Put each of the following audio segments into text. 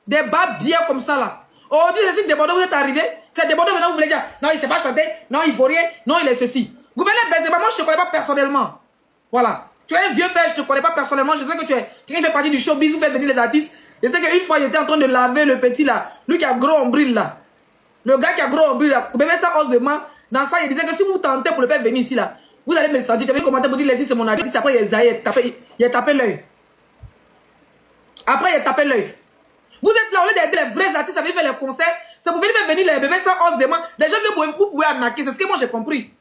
Des bas bien comme ça là. Aujourd'hui, je sais que des Bordeaux, vous êtes arrivés. C'est des Bordeaux maintenant, vous voulez dire, non, il ne sait pas chanter, non, il ne vaut rien, non, il est ceci. Gouverneur Benzema, moi, je ne te connais pas personnellement. Voilà. Tu es un vieux père, je ne te connais pas personnellement. Je sais que tu es quelqu'un qui fait partie du showbiz, vous faites venir les artistes. Je sais qu'une fois, j'étais en train de laver le petit là, lui qui a gros ombril là. Le gars qui a gros ombril là, bébé ça os de main. Dans ça, il disait que si vous tentez pour le faire venir ici là, vous allez me sentir. Tu avais commenté pour dire, laissez, c'est mon artiste. Après, il a tapé l'œil. Après, il a tapé l'œil. Vous êtes là, au lieu d'être les vrais artistes, ça veut faire les concerts. C'est pour venir les bébés sans os de main. Les gens que vous pouvez arnaquer, c'est ce que moi j'ai compris.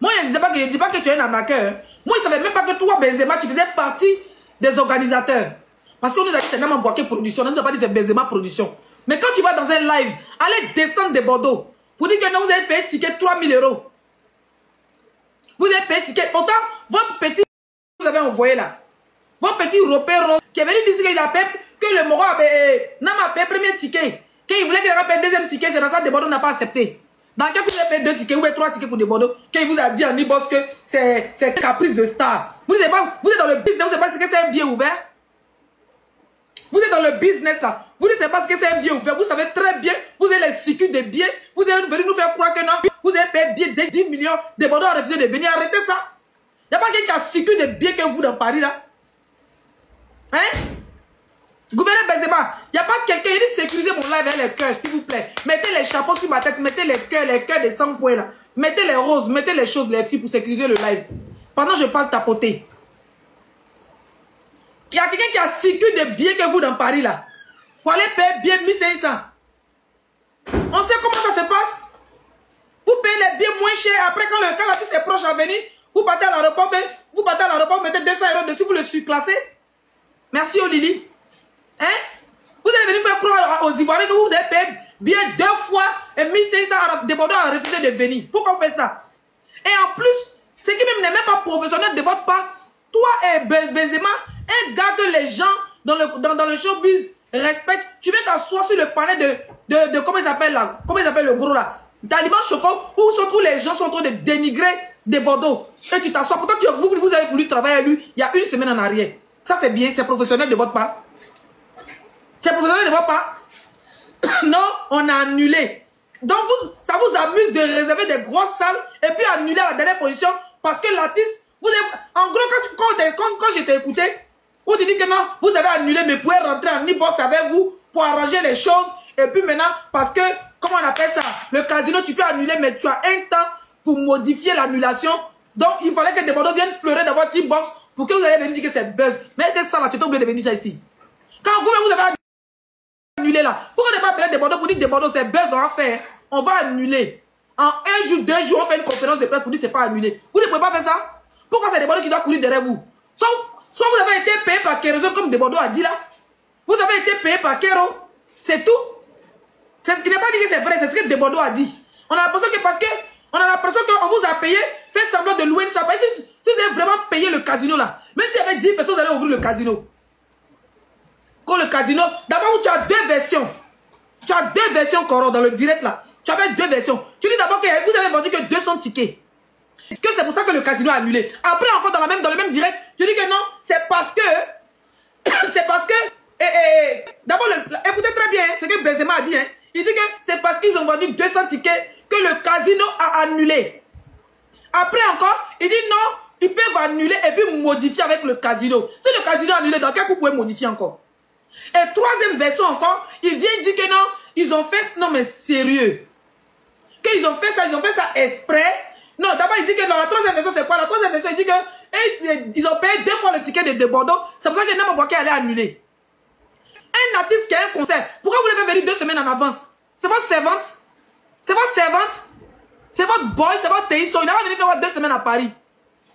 Moi, je ne dis pas que tu es un arnaqueur. Hein. Moi, je ne savais même pas que toi, Benzema, tu faisais partie des organisateurs. Parce qu'on nous a dit que c'est Nama Boaké Production. On ne nous a pas dit que c'est Benzema Production. Mais quand tu vas dans un live, allez descendre des Bordeaux. Pour dire que non, vous avez payé ticket 3 000 €. Vous avez payé ticket. Pourtant, votre petit vous avez envoyé là. Votre petit repère qui est venu dire qu'il a payé, que le Moro avait Nama payé premier ticket. Qu'il voulait qu'il ait payé deuxième ticket, c'est dans ça que des Bordeaux n'a pas accepté. Dans quel cas vous avez payé 2 tickets ou 3 tickets pour des Bordeaux, qu'il vous a dit en e-boss que c'est caprice de star. Vous êtes dans le business, vous ne savez pas ce que c'est un billet ouvert. Vous êtes dans le business là. Vous ne savez pas ce que c'est un billet ouvert. Vous savez très bien, vous avez les circuits des billets. Vous êtes venu nous faire croire que non. Vous avez payé billet de 10 millions. Des Bordeaux ont refusé de venir. Arrêtez ça. Il n'y a pas quelqu'un qui a circuit des billets que vous dans Paris là. Hein? Gouverneur Benzema, il n'y a pas quelqu'un qui dit sécuriser mon live avec les cœurs, s'il vous plaît. Mettez les chapeaux sur ma tête, mettez les cœurs des 100 points là. Mettez les roses, mettez les choses, les filles pour sécuriser le live. Pendant que je parle tapoter. Il y a quelqu'un qui a circuit des billets que vous dans Paris là. Pour aller payer bien 1500. On sait comment ça se passe. Vous payez les billets moins chers. Après, quand la fille est proche à venir, vous partez à l'aéroport, vous mettez 200 € dessus, vous le surclassez. Merci Olili. Hein? Vous allez venir faire croire aux Ivoiriens que vous avez payé bien 2 fois et 1500 des Bordeaux à refuser de venir. Pourquoi on fait ça? Et en plus, ce qui même n'est même pas professionnel de votre part, toi et Benzema, un gars que les gens dans le showbiz respectent, tu viens t'asseoir sur le panel de comment il s'appelle là? Comment il s'appelle le gros là? Taliban Choco, où les gens sont en train de dénigrer des Bordeaux. Et tu t'assois. Pourtant, vous avez voulu travailler avec lui il y a 1 semaine en arrière. Ça c'est bien, c'est professionnel de votre part. C'est professionnel de votre part. Non, on a annulé. Donc, ça vous amuse de réserver des grosses salles et puis annuler à la dernière position parce que l'artiste, en gros, quand je t'ai écouté, vous te dites que non, vous avez annulé, mais vous pouvez rentrer en e-boss avec vous pour arranger les choses. Et puis maintenant, parce que, comment on appelle ça? Le casino, tu peux annuler, mais tu as un temps pour modifier l'annulation. Donc, il fallait que des Bordeaux viennent pleurer dans votre e-box pour que vous allez venir dire que c'est buzz. Mais que ça, là, tu es obligé de venir ça ici. Quand vous-même, vous avez annulé là. Pourquoi ne pas appeler des Bordeaux pour dire des Bordeaux, c'est buzz, on va faire. On va annuler. En 1 jour, 2 jours, on fait une conférence de presse pour dire que c'est pas annulé. Vous ne pouvez pas faire ça? Pourquoi c'est des Bordeaux qui doivent courir derrière vous? Soit vous avez été payé par Kérozo, comme des Bordeaux a dit là. Vous avez été payé par Kéro. C'est tout. Il n'est pas dit que c'est vrai, c'est ce que des Bordeaux a dit. On a l'impression que parce que on a l'impression qu'on vous a payé, fait semblant de louer une salle. Si vous avez vraiment payé le casino là, même s'il y avait 10 personnes, vous allez ouvrir le casino. Quand le casino, d'abord tu as 2 versions. Tu as 2 versions, Coro, dans le direct là. Tu avais 2 versions. Tu dis d'abord que vous avez vendu que 200 tickets. Que c'est pour ça que le casino a annulé. Après, encore dans le même direct, tu dis que non, c'est parce que... d'abord, écoutez très bien ce que Benzema a dit. Hein. Il dit que c'est parce qu'ils ont vendu 200 tickets que le casino a annulé. Après encore, il dit non, ils peuvent annuler et puis modifier avec le casino. Si le casino a annulé, dans quel coup vous pouvez modifier encore? Et troisième version encore, il vient dire que non, ils ont fait... Non mais sérieux. Qu'ils ont fait ça exprès. Non, d'abord il dit que dans la troisième version, c'est quoi? La troisième version, il dit que ils ont payé 2 fois le ticket de Bordeaux. C'est pour ça que Nama Boaké allait annuler. Un artiste qui a un concert, pourquoi vous l'avez venir 2 semaines en avance? C'est votre servante? C'est votre servante? C'est votre boy, c'est votre théiso. Il a venu faire 2 semaines à Paris.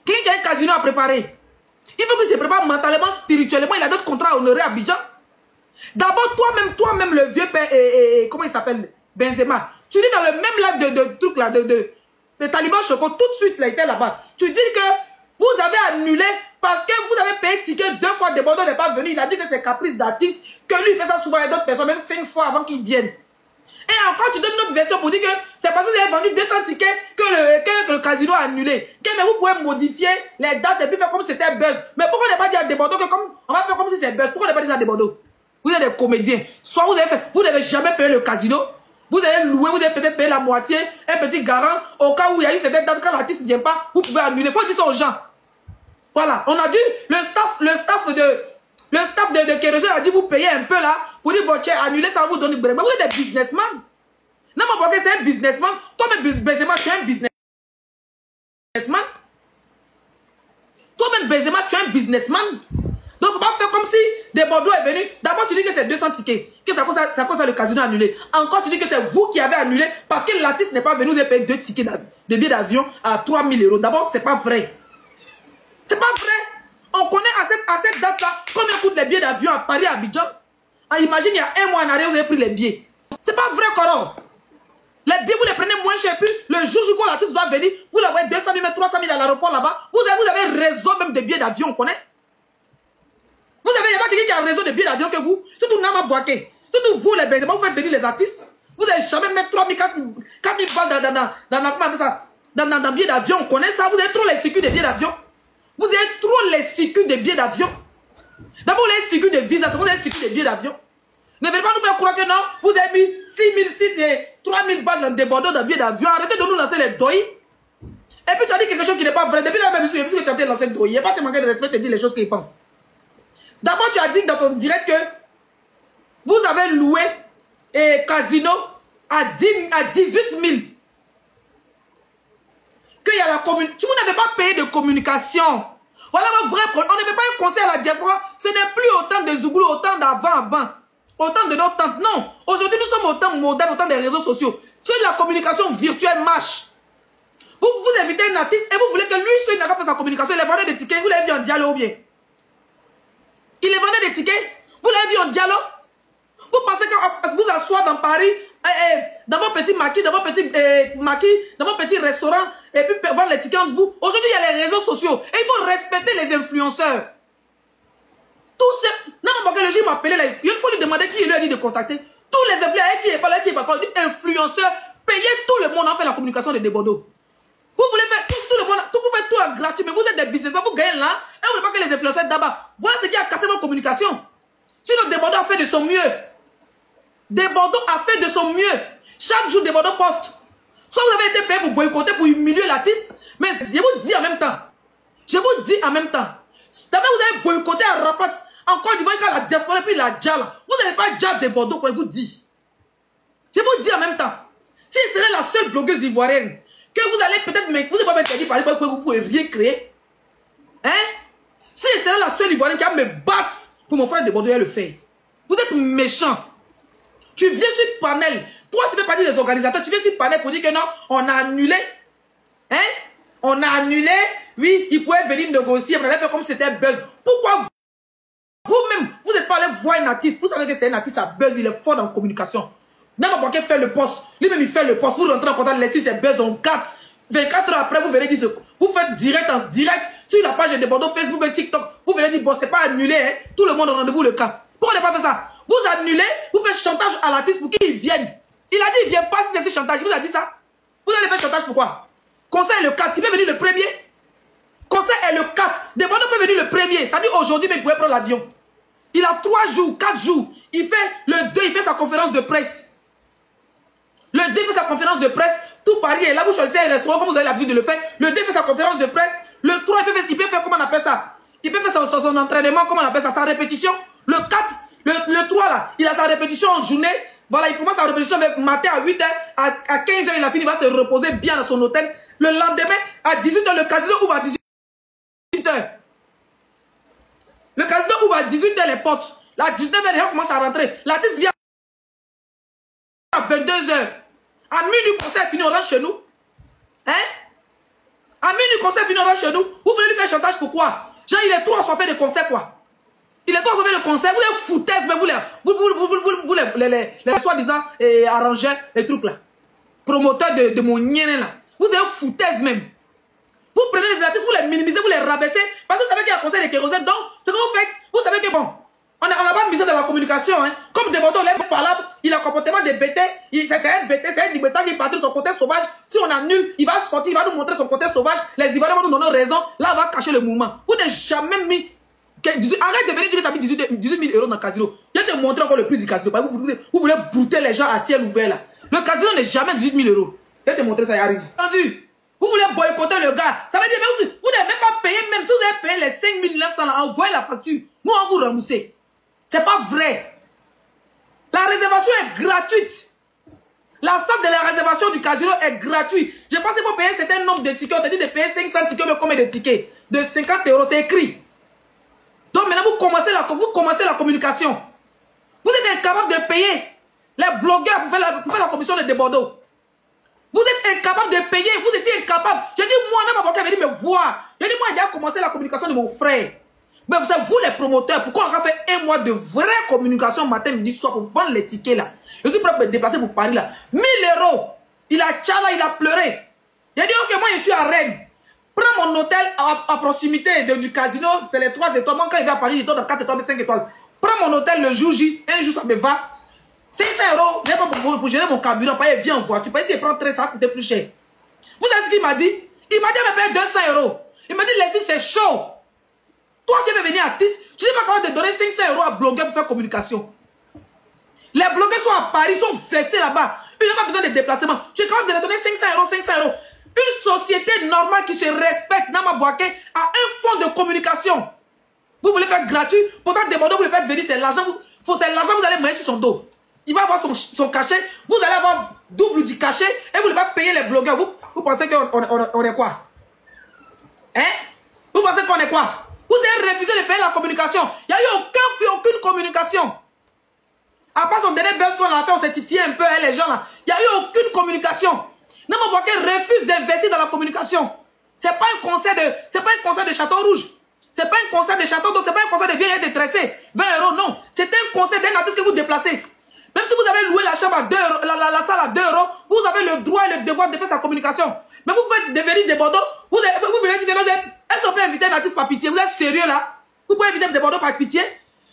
Quelqu'un qui a un casino à préparer. Il faut qu'il se prépare mentalement, spirituellement. Il a d'autres contrats à honorer à Abidjan. D'abord, toi-même, le vieux père, comment il s'appelle? Benzema. Tu dis dans le même live de truc là, de Taliban Choco, tout de suite, il était là-bas. Tu dis que vous avez annulé parce que vous avez payé ticket 2 fois, de Bordeaux n'est pas venu. Il a dit que c'est caprice d'artiste, que lui, il fait ça souvent avec d'autres personnes, même 5 fois avant qu'ils viennent. Et encore, tu donnes une autre version pour dire que c'est parce que vous avez vendu 200 tickets que le casino a annulé. Mais vous pouvez modifier les dates et puis faire comme si c'était buzz. Mais pourquoi on n'a pas dit à des Bordeaux que comme on va faire comme si c'est buzz? Pourquoi on n'a pas dit ça à des Bordeaux? Vous vous êtes des comédiens. Soit vous n'avez jamais payé le casino. Vous avez loué, vous avez peut-être payé la moitié, un petit garant. Au cas où il y a eu certaines dates, quand l'artiste ne vient pas, vous pouvez annuler. Il faut dire ça aux gens. Voilà, on a dit, le staff de Kérosène a dit, vous payez un peu là, vous dites, bon, tiens, annulez, ça va vous donner. Mais vous êtes des businessmen. Non, mais c'est un businessman. Toi-même, Benzema, tu es un businessman. Toi-même, Benzema, tu es un businessman. Donc, faut pas faire comme si des Bordeaux est venu. D'abord, tu dis que c'est 200 tickets. Que ça cause ça le casino annulé. Encore, tu dis que c'est vous qui avez annulé parce que l'artiste n'est pas venu. Vous avez payé 2 tickets de billets d'avion à 3 000 €. D'abord, c'est pas vrai. C'est pas vrai. On connaît à cette date-là combien coûtent les billets d'avion à Paris, à Abidjan. Imagine, il y a un mois en arrière, vous avez pris les billets. C'est pas vrai, Coro. Les billets, vous les prenez moins cher. Puis, le jour où l'artiste doit venir, vous l'avez 200 000, 300 000 à l'aéroport là-bas. Vous avez réseau même de billets d'avion, on connaît. Vous avez pas quelqu'un qui a un réseau de billets d'avion que vous. Surtout Nama Boaké. Surtout vous, les Benzema, vous faites venir les artistes. Vous n'allez jamais mettre 3 000, 4 000 balles dans billets d'avion. On connaît ça. Vous avez trop les circuits de billets d'avion. Vous avez trop les circuits de billets d'avion. D'abord, vous avez les circuits de visa. Vous avez les circuits de billets d'avion. Ne venez pas nous faire croire que non, vous avez mis 6 000, 3 000 balles dans des bordeaux dans billets d'avion. Arrêtez de nous lancer les doigts. Et puis tu as dit quelque chose qui n'est pas vrai. Depuis la même chose, tu as dit lancer le doigt. Il n'y a pas te manquer de respect de dire les choses qu'ils pensent. D'abord, tu as dit dans ton direct que vous avez loué un casino à 18 000. Qu'il y a la communication. Vous n'avez pas payé de communication. Voilà mon vrai problème. On ne fait pas un conseil à la diaspora. Ce n'est plus autant de Zouglou, autant d'avant. Autant de nos tantes. Non. Aujourd'hui, nous sommes autant modernes, autant des réseaux sociaux. Seule la communication virtuelle marche. Vous invitez un artiste et vous voulez que lui, seul n'a pas fait sa communication. Il est vendeur des tickets. Vous l'avez vu en dialogue ou bien? Il est vendeur des tickets. Vous l'avez vu en dialogue? Vous pensez que vous asseoir dans Paris, dans vos petits maquis, dans vos petits restaurants, et puis vendre les tickets entre vous. Aujourd'hui, il y a les réseaux sociaux. Et il faut respecter les influenceurs. Tous ces... Non, le jour m'a appelé là. Il faut lui demander qui lui a dit de contacter. Tous les influenceurs qui est pas là, qui est pas là, influenceurs, payez tout le monde en fait la communication de Desbordeaux. Vous voulez faire tout le monde, vous faites tout en gratuit, mais vous êtes des businessmen, vous gagnez là, et vous ne voulez pas que les influenceurs d'abord. Voilà ce qui a cassé votre communication. Sinon, Desbordeaux a fait de son mieux. Desbordeaux a fait de son mieux. Chaque jour, Desbordeaux poste. Soit vous avez été payé pour boycotter, pour humilier l'artiste, mais je vous dis en même temps. D'abord, vous avez boycotté à Rafat. Encore du moins, quand la diaspora et puis la Djala. Vous n'avez pas Djala Desbordeaux, pour vous dire. Je vous dis en même temps. Si ce serait la seule blogueuse ivoirienne, que vous allez peut-être, vous n'avez pas m'interdire par exemple que vous pouvez rien créer. Hein? Si ce serait la seule ivoirienne qui va me battre pour mon frère Desbordeaux, le faire. Vous êtes méchant. Tu viens sur panel. Toi, tu ne fais pas dire les organisateurs. Tu viens sur panel pour dire que non, on a annulé. Hein? On a annulé. Oui, ils pouvaient venir négocier. On allait faire comme si c'était buzz. Pourquoi vous-même, vous n'êtes pas allé voir un artiste. Vous savez que c'est un artiste à buzz. Il est fort dans la communication. N'importe Boaké fait le poste. Lui-même, il fait le poste. Vous rentrez en contact. Les 6 c'est buzz. On 4. 24 heures après, vous venez dire. Vous faites direct en direct sur la page de Desbordeaux, Facebook et TikTok. Vous venez dire, bon, c'est pas annulé. Hein? Tout le monde a rendez-vous le cas. Pourquoi on n'a pas fait ça? Vous annulez, vous faites chantage à l'artiste pour qu'il vienne. Il a dit, il vient pas si c'est chantage. Il vous a dit ça? Vous allez faire chantage pourquoi? Conseil est le 4. Il peut venir le premier. Conseil est le 4. Desbordeaux peut venir le premier. Ça dit aujourd'hui, mais il pouvait prendre l'avion. Il a 3 jours, 4 jours. Il fait le 2, il fait sa conférence de presse. Le 2 fait sa conférence de presse. Tout Paris est là. Vous choisissez un restaurant comme vous avez l'habitude de le faire. Le 2 fait sa conférence de presse. Le 3, il peut faire comment on appelle ça? Il peut faire son entraînement, comment on appelle ça? Sa répétition. Le 4, le 3 là, il a sa répétition en journée. Voilà, il commence sa répétition matin à 8h. À 15h, il a fini, il va se reposer bien dans son hôtel. Le lendemain, à 18h, le casino ouvre à 18h. Le casino ouvre à 18h les portes. Là, à 19h, les gens commencent à rentrer. L'artiste vient à 22h. À minuit, le concert est fini, on rentre chez nous. Hein? À minuit, le concert est fini, on rentre chez nous. Vous voulez lui faire chantage pourquoi? Genre, il est trop assoiffé de concert, quoi. Il est trop assoiffé de concert. Vous êtes foutaises, mais vous les soi-disant arrangeurs, les trucs là. Promoteurs de mon nienne là. Vous êtes foutaises même. Vous prenez les artistes, vous les minimisez, vous les rabaissez. Parce que vous savez qu'il y a un conseil de Kérosène. Donc, ce que vous faites, vous savez que bon, on n'a pas misé dans la communication. Hein. Comme Desbordeaux, il est parlable, il a un comportement de bêté. C'est un bêté, c'est un libertin qui est parti de son côté sauvage. Si on annule, il va sortir, il va nous montrer son côté sauvage. Les Ivoiriens vont nous donner raison. Là, on va cacher le mouvement. Vous n'avez jamais mis Arrête de venir dire que tu as mis 18 000 euros dans le casino. Je vais te montrer encore le prix du casino. Vous voulez brouter les gens à ciel ouvert là. Le casino n'est jamais 18 000 euros. Je vais te montrer ça, il arrive. Entendu? Vous voulez boycotter le gars. Ça veut dire que vous n'avez même pas payé, même si vous avez payé les 5 900 là, envoyez la facture. Nous, on vous rembourse. C'est pas vrai. La réservation est gratuite. La salle de la réservation du casino est gratuite. Je pense qu'il faut payer un certain nombre de tickets. On t'a dit de payer 500 tickets, mais combien de tickets? De 50 euros, c'est écrit. Donc maintenant, vous commencez la communication. Vous êtes incapable de payer les blogueurs pour faire la commission de Bordeaux. Vous êtes incapable de payer. Vous étiez incapable. Je dis, moi, on n'a pas venu me voir. Je dis, moi, j'ai commencé la communication de mon frère. Mais vous savez, vous les promoteurs, pourquoi on a fait un mois de vraie communication matin, midi, soir pour vendre les tickets là? Je suis prêt à me déplacer pour Paris là. 1000 euros. Il a tchala, il a pleuré. Il a dit, ok, moi je suis à Rennes. Prends mon hôtel à proximité du casino, c'est les 3 étoiles. Moi quand il va à Paris, il donne 4 étoiles, 5 étoiles. Prends mon hôtel le jour J, un jour ça me va. 500 euros, n'est pas pour gérer mon carburant, pas il vient en voiture. Pas ici, il prend 13, ça va coûter plus cher. Vous savez ce qu'il m'a dit? Il m'a dit, il me paye 200 euros. Il m'a dit, laissez, c'est chaud. Toi, tu veux venir artiste, tu n'es pas capable de donner 500 euros à blogueur pour faire communication. Les blogueurs sont à Paris, sont versés là-bas. Ils n'ont pas besoin de déplacement. Tu es capable de leur donner 500 euros, 500 euros. Une société normale qui se respecte, Nama Bouaké, a un fonds de communication. Vous voulez faire gratuit, pourtant des Bordeaux, vous voulez faire venir, c'est l'argent, vous allez mettre sur son dos. Il va avoir son cachet, vous allez avoir double du cachet, et vous ne voulez pas payer les blogueurs. Vous pensez qu'on est quoi? Hein? Vous pensez qu'on est quoi? Vous avez refusé de payer la communication. Il n'y a eu aucune communication. À part son dernier buzz qu'on a fait, on s'est titillé un peu, hein, les gens là. Il n'y a eu aucune communication. Nama Bouaké refuse d'investir dans la communication. C'est pas un concert de Château Rouge. C'est pas un concert de Château d'eau, c'est pas un concert de vieilles détressées. 20 euros, non. C'est un concert d'un artiste que vous déplacez. Même si vous avez loué la chambre à 2 euros, la salle à 2 euros, vous avez le droit et le devoir de faire sa communication. Mais vous pouvez devenir des Bordeaux, vous voulez dire que est-ce qu'on peut inviter un artiste par pitié? Vous êtes sérieux là? Vous pouvez inviter des Bordeaux par pitié?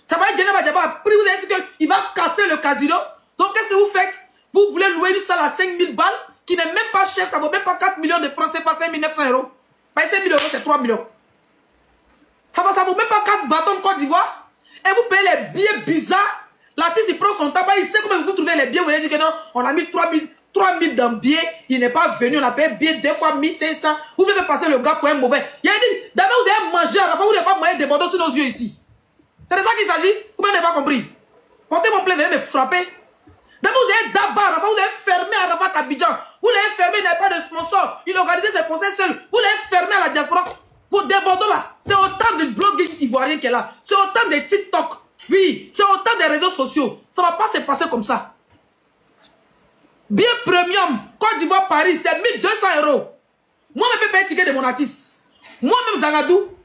Ça va être Djeneba Diaba a pris, vous avez dit qu'il va casser le casino. Donc qu'est-ce que vous faites? Vous voulez louer une salle à 5 000 balles, qui n'est même pas cher, ça vaut même pas 4 millions de francs, c'est pas 5 900 euros. Pas 5 000 euros, c'est 3 millions. Ça vaut même pas 4 bâtons de Côte d'Ivoire. Et vous payez les billets bizarres. L'artiste, il prend son tabac, il sait comment vous trouvez les billets. Vous allez dire que non, on a mis 3 000 dans le billet, il n'est pas venu, on a payé billet 2 fois 1500. Vous voulez passer le gars pour un mauvais. Il a dit, d'abord vous avez mangé à la fin, vous n'avez pas moyen de Bordeaux sur nos yeux ici. C'est de ça qu'il s'agit? Vous n'avez pas compris. Portez mon plaisir, venez me frapper. D'abord vous avez d'abord, enfin, vous avez fermé à Rafat Abidjan. Vous l'avez fermé, il n'avait pas de sponsor. Il organisait ses concerts seul. Vous l'avez fermé à la diaspora. Pour des Bordeaux là, c'est autant de blogueurs ivoiriens qui est là. C'est autant de TikTok. Oui, c'est autant des réseaux sociaux. Ça ne va pas se passer comme ça. Bien premium, Côte d'Ivoire, Paris, c'est 1200 euros. Moi, je peux payer un ticket de mon artiste. Moi-même, Zagadou.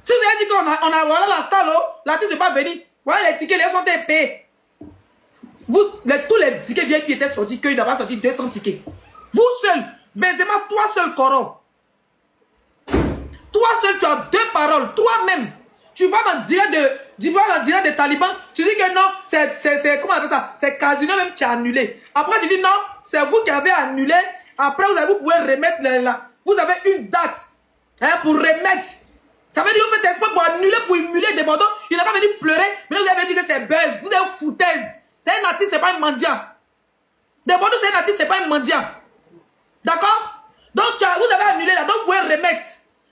Si vous avez dit qu'on a voilà la salle, l'artiste n'est pas venu. Voilà les tickets, les gens sont payés. Tous les tickets VIP étaient sortis, qu'il n'a pas sorti 200 tickets. Vous seul, Benzema, toi seul, Coro. Toi seul, tu as 2 paroles. Toi-même, tu vas dans le direct des talibans. Tu dis que non, c'est comment on appelle ça? C'est casino même, tu as annulé. Après, tu dis non, c'est vous qui avez annulé. Après, vous pouvez remettre vous avez une date hein, pour remettre. Ça veut dire que vous faites exprès pour annuler, pour humilier des Bordeaux. Il n'a pas venu pleurer, mais vous avez dit que c'est buzz. Vous êtes foutaise. C'est un artiste, c'est pas un mendiant. Des Bordeaux, c'est un artiste, c'est pas un mendiant. D'accord? Donc, vous avez annulé là, donc vous pouvez remettre.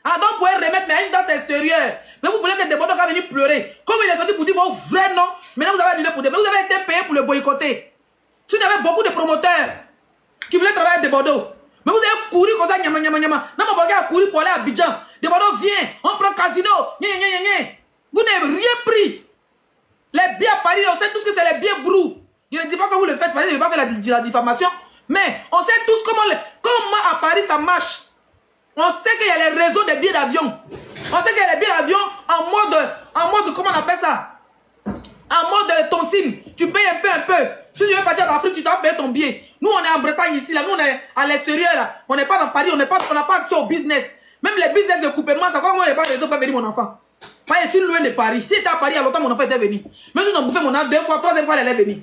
Ah, donc vous pouvez remettre, mais à une date extérieure. Mais vous voulez que des Bordeaux va venir pleurer. Comme il est sorti pour dire vos vrais noms, maintenant vous avez annulé pour dire. Mais vous avez été payé pour le boycotter. Si vous avez beaucoup de promoteurs qui voulaient travailler avec des Bordeaux, mais vous avez couru comme ça, nyama. Non, mon bagage a couru pour aller à Abidjan. Des Bordeaux viennent, on prend casino. Vous n'avez rien pris. Les billets à Paris, on sait tous que c'est les billets brous. Je ne dis pas que vous le faites, parce que je ne vais pas faire la diffamation. Mais on sait tous comment à Paris ça marche. On sait qu'il y a les réseaux des billets d'avion. On sait qu'il y a les billets d'avion en mode, comment on appelle ça? En mode tontine. Tu payes un peu. Si tu veux partir en Afrique, tu dois payer ton billet. Nous, on est en Bretagne ici, là. Nous, on est à l'extérieur, là. On n'est pas dans Paris, on n'a pas accès au business. Même les business de coupement, ça quoi, moi, il n'y a pas de réseau pour venir mon enfant. Moi, je suis loin de Paris. Si tu es à Paris, il y a longtemps, mon enfant était venu. Même si on a bouffé mon âme 2 fois, 3e fois, elle est venue.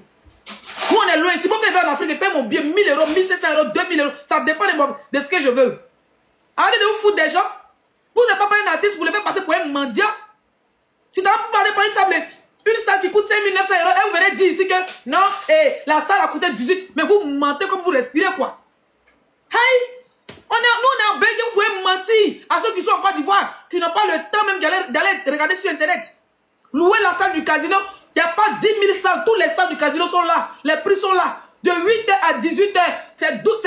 Nous, on est loin. Si moi, je vais en Afrique, je paye mon billet 1000 euros, 1500 euros, 2000 euros. Ça dépend de ce que je veux. Arrêtez de vous foutre des gens. Vous n'êtes pas un artiste, vous le faites passer pour un mendiant. Tu n'as pas parlé par une table. Une salle qui coûte 5 900 €. Et vous venez dire ici que non, la salle a coûté 18. Mais vous mentez comme vous respirez quoi. Hey! Nous, on est en Belgique, vous pouvez mentir à ceux qui sont en Côte d'Ivoire, qui n'ont pas le temps même d'aller regarder sur Internet. Louer la salle du casino, il n'y a pas 10 000 salles. Toutes les salles du casino sont là. Les prix sont là. De 8h à 18h, c'est 10 000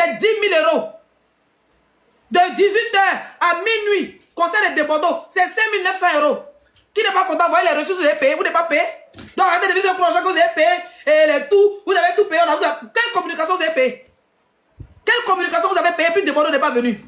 €. De 18h à minuit, concert de Bordeaux, c'est 5 900 €. Qui n'est pas content, vous voyez les ressources, vous avez payé, vous n'avez pas payé. Donc arrêtez de vivre pour l'argent que vous avez payé. Et les tout, vous avez tout payé. Quelle communication vous avez payé? Quelle communication vous avez payé puis de Bordeaux n'est pas venu?